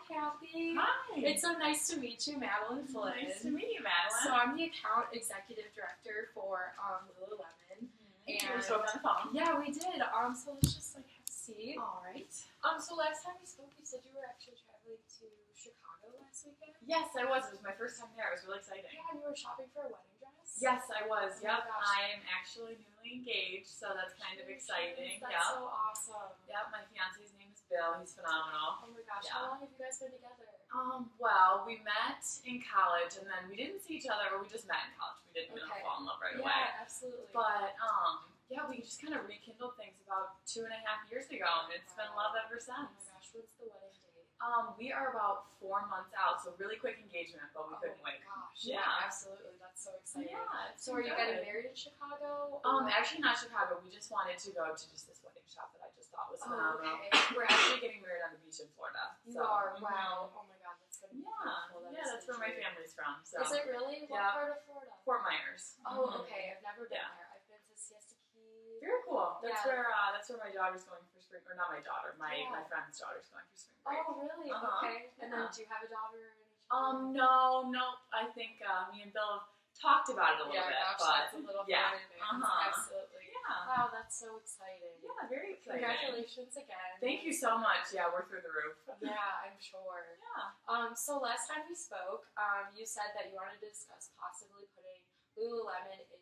Kathy. Hi. It's so nice to meet you, Madeline Flynn. Nice to meet you, Madeline. So I'm the account executive director for Lululemon. We And spoke on the phone. yeah, we did. So let's just have a seat. All right. So last time we spoke, you said you were actually traveling to Chicago last weekend. Yes, I was. It was my first time there. It was really exciting. Yeah, and you were shopping for a wedding dress. Yes, I was. Oh my Yep. gosh. I am actually newly engaged, so that's kind of exciting. That's Yep. so awesome. Yep. My fiance's name is Bill. He's phenomenal. Oh my gosh, Yeah. how long have you guys been together? Well, we met in college, and then we didn't see each other, or we just met in college. We didn't fall in love right away. Yeah, absolutely. But yeah, we just kind of rekindled things about 2.5 years ago, and it's been love ever Oh since. my gosh, what's the wedding date? We are about 4 months out, so really quick engagement, but we couldn't wait. Oh my gosh, Yeah. absolutely. That's so exciting. Yeah. So are you getting married in Chicago? Actually not Chicago. We just wanted to go to just this wedding shop that I just thought was phenomenal. Okay. We're actually getting married on the beach in Florida. You are? Wow. Oh my god, that's going to be beautiful. Yeah, that's where my family's from. So. Is it really? What Yeah. part of Florida? Fort Myers. Oh, okay. I've never been Yeah. there. I've been to Siesta Key. Very cool. That's Yeah. where my daughter's going for spring, or not my daughter, my friend's daughter's going for spring break. Oh, really? Uh-huh. Okay. And then do you have a daughter? No. I think me and Bill have talked about it a little bit, gosh, but that's a little yeah. far in advance. Absolutely. Yeah. Wow, that's so exciting. Yeah, very exciting. Congratulations again. Thank you so much. Yeah, we're through the roof. Yeah, I'm sure. Yeah. So last time we spoke, you said that you wanted to discuss possibly putting Lululemon into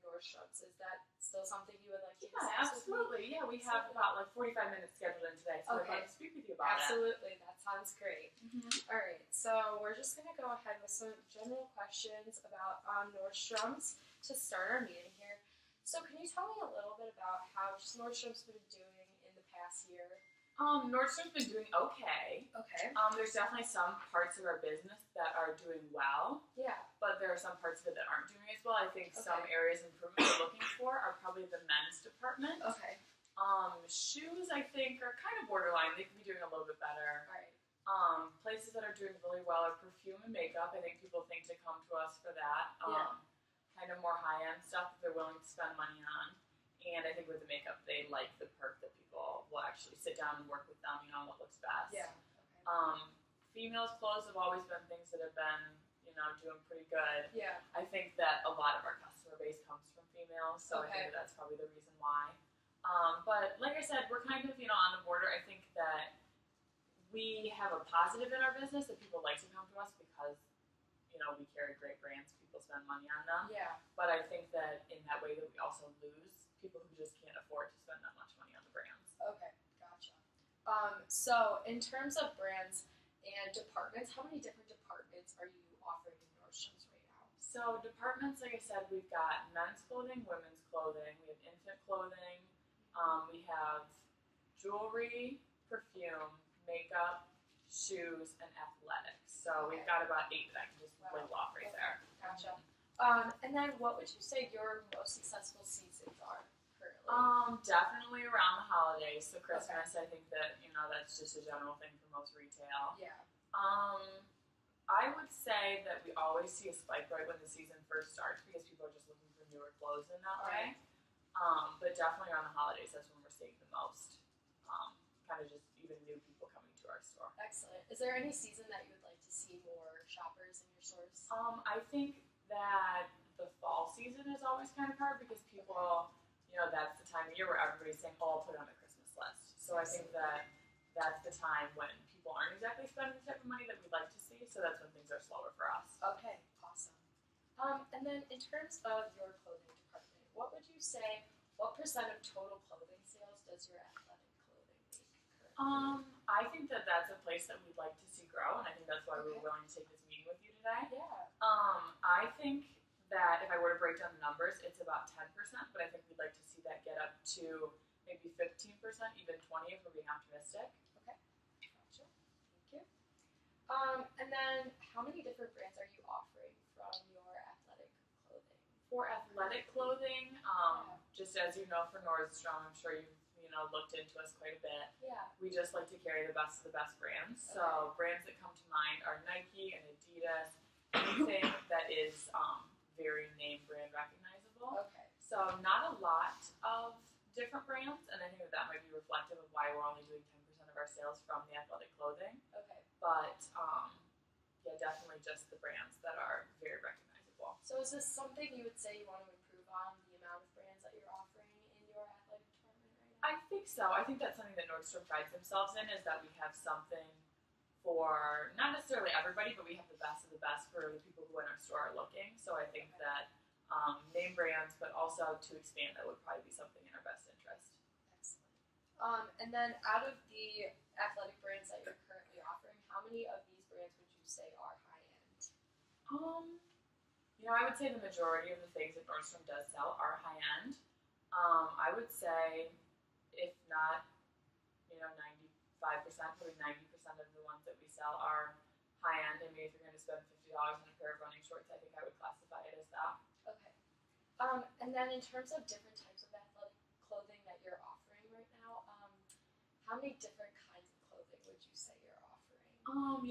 Nordstrom's. Is that still something you would like to discuss? Yeah, absolutely. Yeah, we have about 45 minutes scheduled in today, so I'd love to speak with you about Absolutely. That sounds great. it. All right, so we're just going to go ahead with some general questions about Nordstrom's to start our meeting here. So can you tell me a little bit about how Nordstrom's been doing in the past year? Nordstrom's been doing okay. Okay. There's definitely some parts of our business that are doing well, Yeah. but there are some parts of it that aren't doing as well. I think some areas of improvement we're looking for are probably the men's department. Okay. Shoes, I think, are kind of borderline. They could be doing a little bit better. All right. Places that are doing really well are perfume and makeup. I think people think to come to us for that. Kind of more high-end stuff that they're willing to spend money on. And I think with the makeup, they like the perk that people will actually sit down and work with them, on what looks best. Yeah. Females' clothes have always been things that have been, doing pretty good. Yeah. I think that a lot of our customer base comes from females, so I think that's probably the reason why. But like I said, we're kind of, on the border. I think that we have a positive in our business that people like to come to us because, we carry great brands. People spend money on them. Yeah. But I think that in that way that we also lose people who just can't afford to spend that much money on the brands. Okay, gotcha. So in terms of brands and departments, how many different departments are you offering in Nordstrom's right now? So departments, like I said, we've got men's clothing, women's clothing, we have infant clothing, we have jewelry, perfume, makeup, shoes, and athletics. So we've got about 8 that I can just label off right there. Gotcha. And then what would you say your most successful seasons are currently? Definitely around the holidays. So Christmas, I think that, that's just a general thing for most retail. Yeah. I would say that we always see a spike right when the season first starts because people are just looking for newer clothes in that way. But definitely around the holidays, that's when we're seeing the most, kind of just even new people coming to our store. Excellent. Is there any season that you would like to see more shoppers in your stores? I think that the fall season is always kind of hard because people, that's the time of year where everybody's saying, oh, I'll put it on a Christmas list. So I think that that's the time when people aren't exactly spending the type of money that we'd like to see, so that's when things are slower for us. Okay, awesome. And then in terms of your clothing department, what would you say, what % of total clothing sales does your athletic clothing make currently? I think that that's a place that we'd like to see grow, and I think that's why we're willing to take this meeting with you today. Yeah. I think that if I were to break down the numbers, it's about 10%, but I think we'd like to see that get up to maybe 15%, even 20% if we're being optimistic. Okay, gotcha. Thank you. And then how many different brands are you offering from your athletic clothing? For athletic clothing, just as you know, for Nordstrom, I'm sure you've looked into us quite a bit. Yeah. We just like to carry the best of the best brands. So brands that come to mind are Nike and Adidas, anything that is very name brand recognizable. Okay. So not a lot of different brands, and I think that might be reflective of why we're only doing 10% of our sales from the athletic clothing. Okay. but yeah, definitely just the brands that are very recognizable. So is this something you would say you want to improve on, the amount of brands that you're offering in your athletic department right now? I think so. I think that's something that Nordstrom prides themselves in, is that we have something for not necessarily everybody, but we have the best of the best for the people who in our store are looking. So I think that name brands, but also to expand, that would probably be something in our best interest. Excellent. And then out of the athletic brands that you're currently offering, how many of these brands would you say are high end? I would say the majority of the things that Nordstrom does sell are high end. I would say, if not, 95%, probably 90% of the ones that we sell are high end. I mean, if you're going to spend $50 on a pair of running shorts, I think I would classify it as that. Okay. And then in terms of different types of athletic clothing that you're offering right now, how many different kinds of clothing would you say you're offering?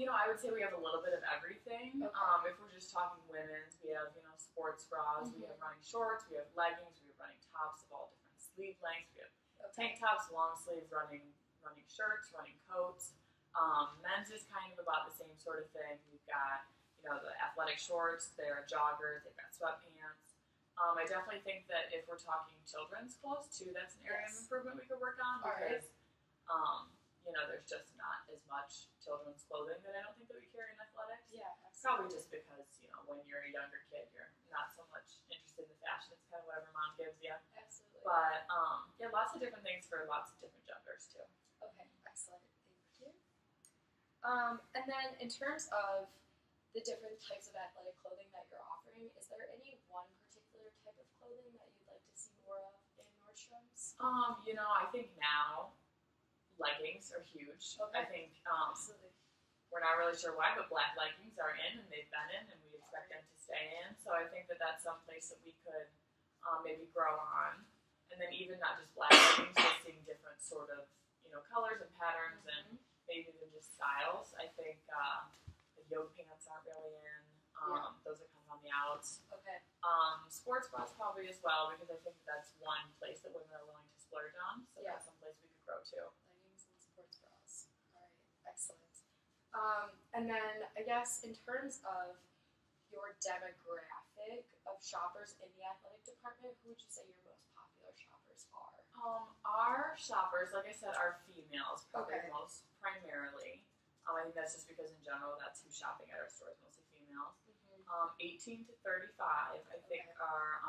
I would say we have a little bit of everything. Okay. If we're just talking women's, we have, sports bras, we have running shorts, we have leggings, we have running tops of all different sleeve lengths, we have tank tops, long sleeves, running shirts, running coats. Men's is kind of about the same sort of thing. We've got, the athletic shorts, they're joggers, they've got sweatpants. I definitely think that if we're talking children's clothes too, that's an area of improvement we could work on, because there's just not as much children's clothing that I don't think that we carry in athletics. Yeah, probably just because when you're a younger kid, you're not so much interested in the fashion. It's kind of whatever mom gives you. Absolutely. But lots of different things for lots of different genders too. Okay, excellent. Thank you. And then in terms of the different types of athletic clothing that you're offering, is there any one particular type of clothing that you'd like to see more of in Nordstrom's? I think now leggings are huge. Okay. I think Absolutely. we're not really sure why, but black leggings are in, and they've been in, and we expect them to stay in. So I think that that's some place that we could maybe grow on. And then even not just black leggings, but seeing different sort of, colors and patterns, and maybe even just styles. I think the yoga pants aren't really in. Those are kind of on the outs. Okay. Sports bras probably as well, because I think that's one place that women are willing to splurge on. So that's some place we could grow to. Leggings and sports bras. All right. Excellent. And then I guess in terms of your demographic of shoppers in the athletic department, who would you say your most popular shoppers are? Our shoppers, like I said, are females, probably Okay. most primarily. I think that's just because in general that's who's shopping at our stores, mostly females. 18 to 35, I think, are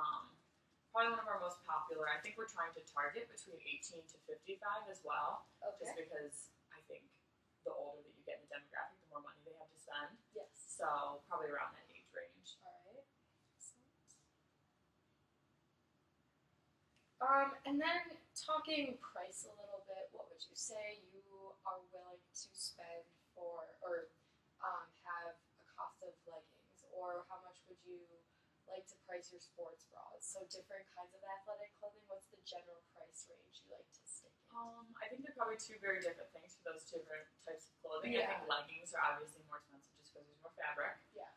probably one of our most popular. I think we're trying to target between 18 to 55 as well, just because I think the older that you get in the demographic, the more money they have to spend. Yes. So probably around that age range. All right. Excellent. And then talking price a little bit, what would you say you are willing to spend for, or have a cost of leggings, or how much would you like to price your sports bras? So different kinds of athletic clothing, what's the general price range you like to stick in? I think they're probably two very different things for those two different types of clothing. Yeah. I think leggings are obviously more expensive just because there's more fabric. Yeah.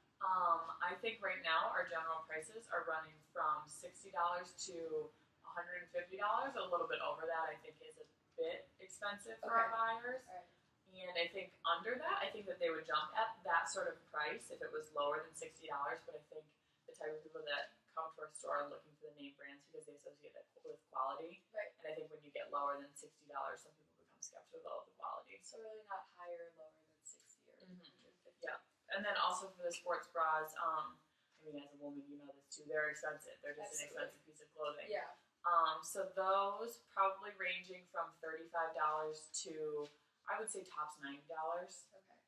I think right now our general prices are running from $60 to $150. A little bit over that, I think, is a bit expensive for our buyers. All right. And I think under that, I think that they would jump at that sort of price if it was lower than $60. But I think the type of people that come to our store are looking for the name brands because they associate it with quality. Right. And I think when you get lower than $60, some people become skeptical of the quality. So really not higher or lower than 60 or 150. Yeah. And then also for the sports bras, as a woman, you know this too, they're expensive. They're just an expensive piece of clothing. Yeah. So those probably ranging from $35 to, I would say, tops $90. Okay.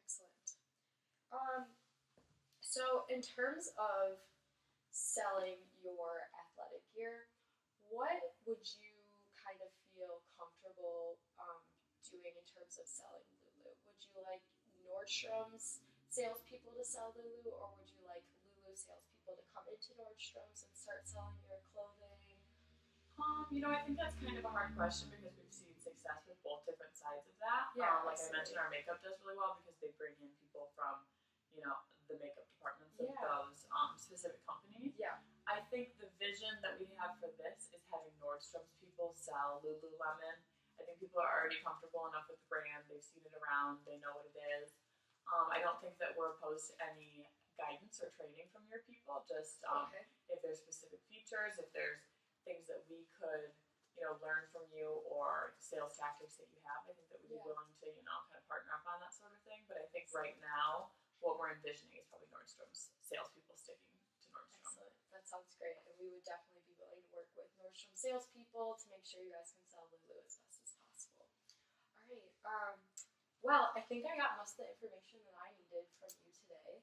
Excellent. So in terms of selling your athletic gear, what would you kind of feel comfortable doing in terms of selling Lulu? Would you like Nordstrom's salespeople to sell Lulu, or would you like Lulu salespeople to come into Nordstrom's and start selling your clothing? I think that's kind of a hard question because we've seen success with both different sides of that. Yeah, like I mentioned, our makeup does really well because they bring in people from, the makeup departments of those specific companies. Yeah. I think the vision that we have for this is having Nordstrom's people sell Lululemon, and I think people are already comfortable enough with the brand. They've seen it around. They know what it is. I don't think that we're opposed to any guidance or training from your people. Just if there's specific features, if there's things that we could, learn from you, or sales tactics that you have, I think that we'd be willing to, kind of partner up on that sort of thing. But I think right now, what we're envisioning is probably Nordstrom's salespeople sticking to Nordstrom. Excellent. That sounds great. And we would definitely be willing to work with Nordstrom salespeople to make sure you guys can sell Lulu as best as possible. All right. Well, I think I got most of the information that I needed from you today.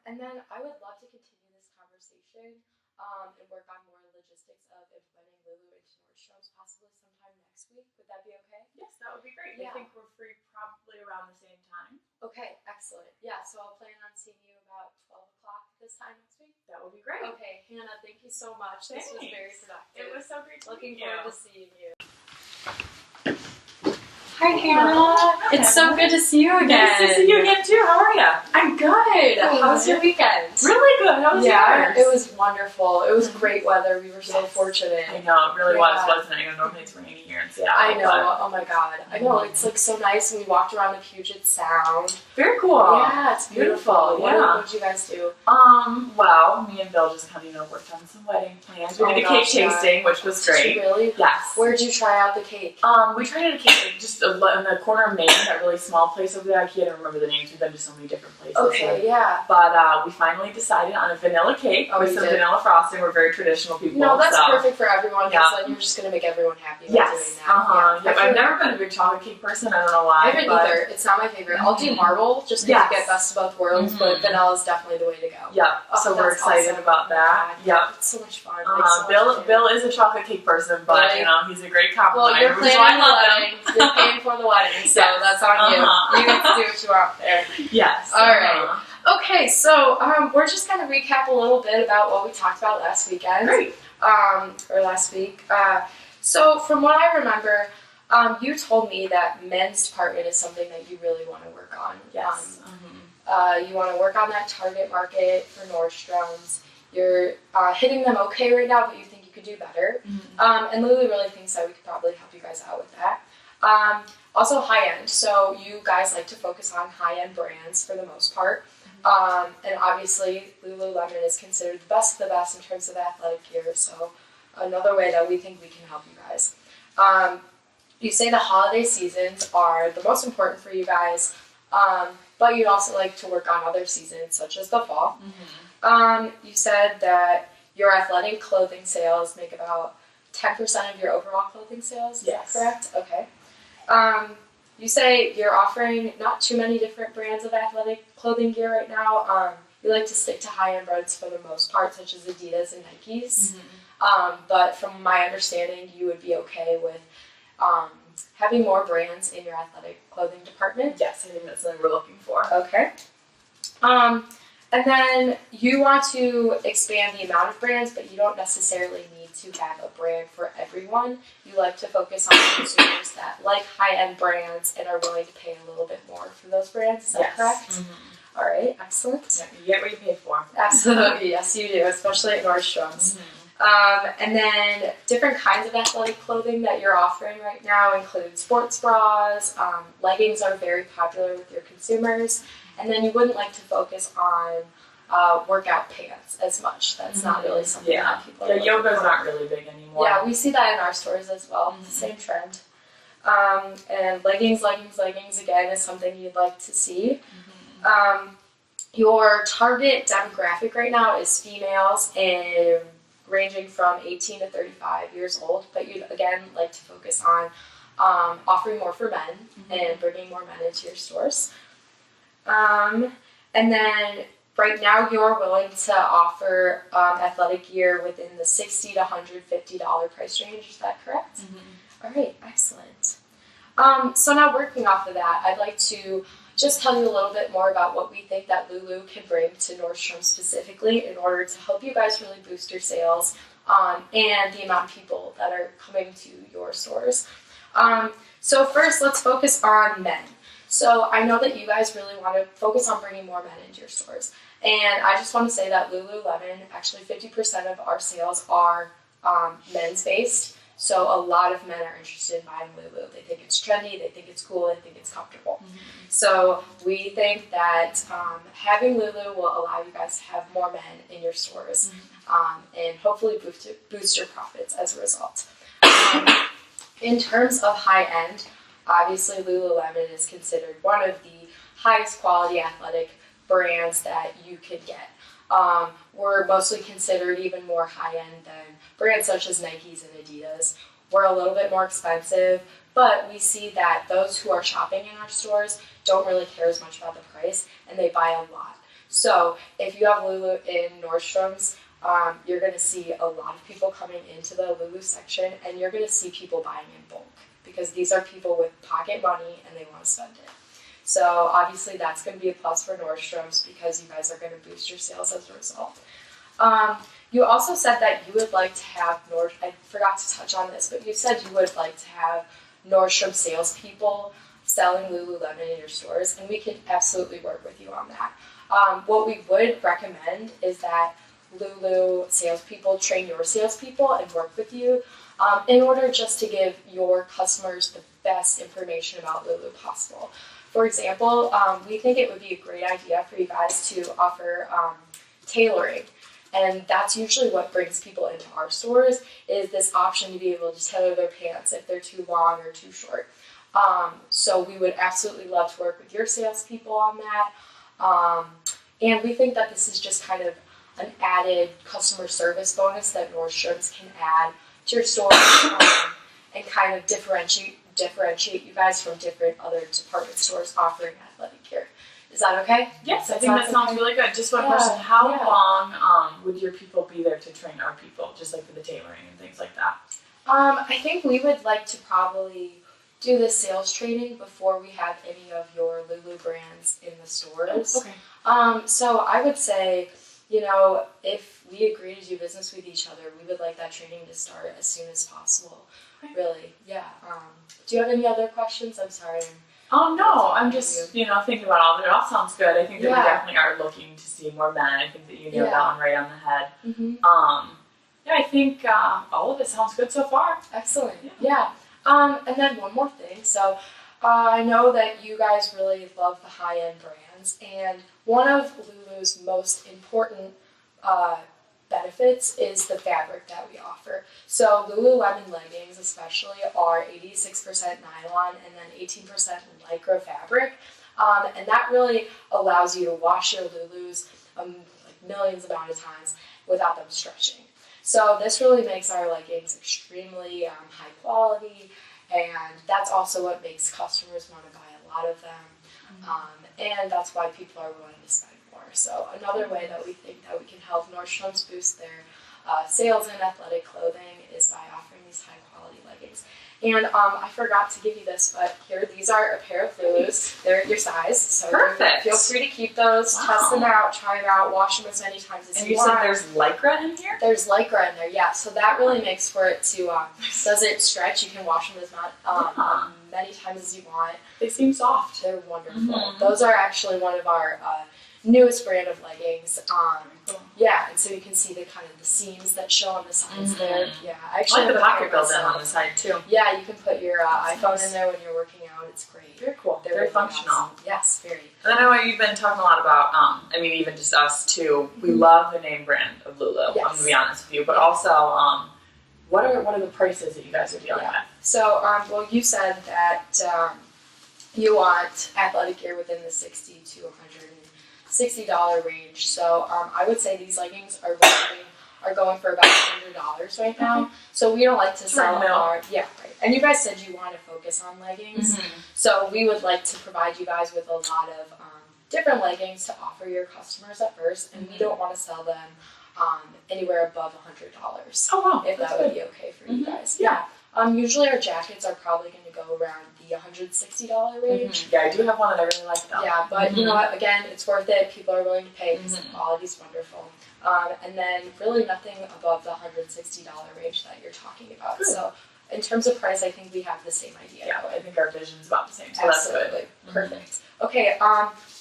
And then I would love to continue this conversation and work on more logistics of implementing Lulu into Nordstrom's possibly sometime next week. Would that be okay? Yes, that would be great. Yeah. I think we're free probably around the same time. Okay, excellent. Yeah, so I'll plan on seeing you about 12 o'clock this time next week. That would be great. Okay, Hannah, thank you so much. Thanks. This was very productive. It was so great to Looking meet you. forward to seeing you. Hi, Hannah. It's so good to see you again. Nice to see you again too. How are you? I'm good. How was your weekend? Really good. How was yours? It was wonderful. It was great weather. We were so fortunate. I know, it really was, wasn't it? Normally it's rainy here in Seattle. I know. Oh my God. I know. It's like so nice. And we walked around the Puget Sound. Very cool. Yeah, it's beautiful. What did you guys do? Well, me and Bill just kind of, worked on some wedding plans. We did a cake tasting, which was great. Did you really? Yes. Where'd you try out the cake? We tried out a cake just in the corner of Maine, that really small place over there. I can't even remember the names. We've been to so many different places. Okay, yeah. But we finally decided on a vanilla cake with some vanilla frosting. We're very traditional people. No, that's perfect for everyone because then you're just going to make everyone happy by doing that. Yep. I've never been a big chocolate cake person. I don't know why. I haven't either. It's not my favorite. I'll do marble just because you get best of both worlds, but vanilla is definitely the way to go. Yep. So we're excited about that. Yep. It's so much fun. Bill is a chocolate cake person, but he's a great compliment. Well, you're planning the wedding. You're paying for the wedding, so that's on you. You get to do what you want there. Yes. All right. Okay, so we're just going to recap a little bit about what we talked about last weekend. Great. Or last week. So from what I remember, you told me that men's department is something that you really want to work on. Yes. You want to work on that target market for Nordstrom's. You're hitting them okay right now, but you think you could do better. And Lulu really thinks that we could probably help you guys out with that. Also high-end. So you guys like to focus on high-end brands for the most part. And obviously, Lululemon is considered the best of the best in terms of athletic gear. So another way that we think we can help you guys. You say the holiday seasons are the most important for you guys, but you'd also like to work on other seasons, such as the fall. You said that your athletic clothing sales make about 10% of your overall clothing sales. Is that correct? Okay. You say you're offering not too many different brands of athletic clothing gear right now. You like to stick to high-end brands for the most part, such as Adidas and Nikes. But from my understanding, you would be okay with having more brands in your athletic clothing department. Yes, I think that's something we're looking for. Okay. And then you want to expand the amount of brands, but you don't necessarily need to have a brand for everyone. You like to focus on consumers that like high-end brands and are willing to pay a little bit more for those brands. Is that correct? All right, excellent. Yeah, you get what you pay for. Absolutely, yes you do, especially at Nordstrom's. And then different kinds of athletic clothing that you're offering right now include sports bras, leggings are very popular with your consumers, and then you wouldn't like to focus on workout pants as much. That's not really something that people are yoga's for. not really big anymore. Yeah, we see that in our stores as well. Same trend. And leggings again is something you'd like to see. Your target demographic right now is females and ranging from 18 to 35 years old, but you'd again like to focus on offering more for men and bringing more men into your stores. And then right now you're willing to offer athletic gear within the $60 to $150 price range. Is that correct? All right, excellent. So now working off of that, I'd like to just tell you a little bit more about what we think that Lulu can bring to Nordstrom specifically in order to help you guys really boost your sales and the amount of people that are coming to your stores. So first, let's focus on men. So I know that you guys really want to focus on bringing more men into your stores. And I just want to say that Lululemon, actually 50% of our sales are men's based. So a lot of men are interested in buying Lulu. They think it's trendy, they think it's cool, they think it's comfortable. So we think that having Lulu will allow you guys to have more men in your stores and hopefully boost your profits as a result. In terms of high end, obviously Lululemon is considered one of the highest quality athletic brands that you could get. We're mostly considered even more high end than brands such as Nike's and Adidas. We're a little bit more expensive, but we see that those who are shopping in our stores don't really care as much about the price, and they buy a lot. So if you have Lulu in Nordstrom's, you're going to see a lot of people coming into the Lulu section, and you're going to see people buying in bulk because these are people with pocket money and they want to spend it. So obviously that's going to be a plus for Nordstrom's because you guys are going to boost your sales as a result. You also said that you would like to have I forgot to touch on this, but you said you would like to have Nordstrom salespeople selling Lululemon in your stores, and we can absolutely work with you on that. What we would recommend is that Lulu salespeople train your salespeople and work with you in order just to give your customers the best information about Lulu possible. For example, we think it would be a great idea for you guys to offer tailoring. And that's usually what brings people into our stores is this option to be able to tailor their pants if they're too long or too short. So we would absolutely love to work with your salespeople on that. And we think that this is just kind of an added customer service bonus that Nordstrom's can add to your store and kind of differentiate you guys from different other department stores offering athletic gear. Is that okay? Yes, I think that sounds really good. Just one question. How long would your people be there to train our people, just like for the tailoring and things like that? I think we would like to probably do the sales training before we have any of your Lulu brands in the stores. Okay. So I would say, if we agree to do business with each other, we would like that training to start as soon as possible. Okay. Really, yeah. Do you have any other questions? I'm sorry. No, I'm just, thinking about all of it. It all sounds good. I think that we definitely are looking to see more men. I think that you nailed that one right on the head. I think all of it sounds good so far. Excellent. Yeah. And then one more thing. So I know that you guys really love the high-end brands, and one of Lulu's most important benefits is the fabric that we offer. So Lululemon leggings especially are 86% nylon and then 18% lycra fabric. And that really allows you to wash your Lulus millions of times without them stretching. So this really makes our leggings extremely high quality, and that's also what makes customers want to buy a lot of them. And that's why people are willing to spend more. So another way that we think that we can help Nordstrom's boost their sales in athletic clothing is by offering these high quality leggings. And I forgot to give you this, but here, these are a pair of Lulus. They're your size, so perfect. Feel free to keep those, test them out, try them out, wash them as many times as you want. And you said there's lycra in here? There's lycra in there, yeah. So that really makes for it to, doesn't stretch. You can wash them as many times as you want. They seem soft. They're wonderful. Those are actually one of our newest brand of leggings. Yeah, and so you can see the kind of the seams that show on the sides there. Yeah, I actually like the pocket built-in on the side too. Yeah, you can put your iPhone in there when you're working out. It's great. Very cool. They're very functional. Awesome. Yes, very. And I know you've been talking a lot about, even just us too. We love the name brand of Lulu. Yes. I'm gonna be honest with you, but also, what are the prices that you guys are dealing with? So, you said that you want athletic gear within the $60 to $160 range. So I would say these leggings are going for about $100 right now. So we don't like to sell our right. And you guys said you want to focus on leggings, so we would like to provide you guys with a lot of different leggings to offer your customers at first, and we don't want to sell them anywhere above $100. Oh wow! If that would be okay for you guys. Yeah. Usually our jackets are probably going to go around the $160 range. Yeah, I do have one that I really like though. Yeah, but you know what? Again, it's worth it. People are willing to pay because the quality's wonderful. And then really nothing above the $160 range that you're talking about. Good. So in terms of price, I think we have the same idea. Yeah, I think our vision's about the same. So absolutely. That's good. Perfect. Okay.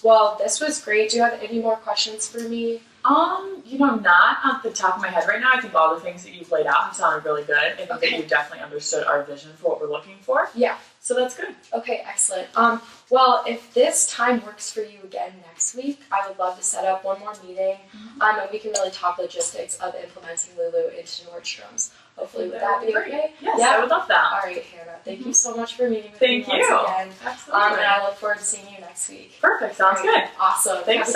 Well, this was great. Do you have any more questions for me? Not off the top of my head right now. I think all the things that you've laid out have sounded really good. I think that Okay. you've definitely understood our vision for what we're looking for. Yeah. So that's good. Okay, excellent. Well, if this time works for you again next week, I would love to set up one more meeting, and we can really talk logistics of implementing Lulu into Nordstrom's. Hopefully, would that be okay? Yes, Yeah. I would love that. All right, Hannah. Thank you so much for meeting with Thank me you. once again. Absolutely. And I look forward to seeing you next week. Perfect. Sounds good. Awesome. Thanks.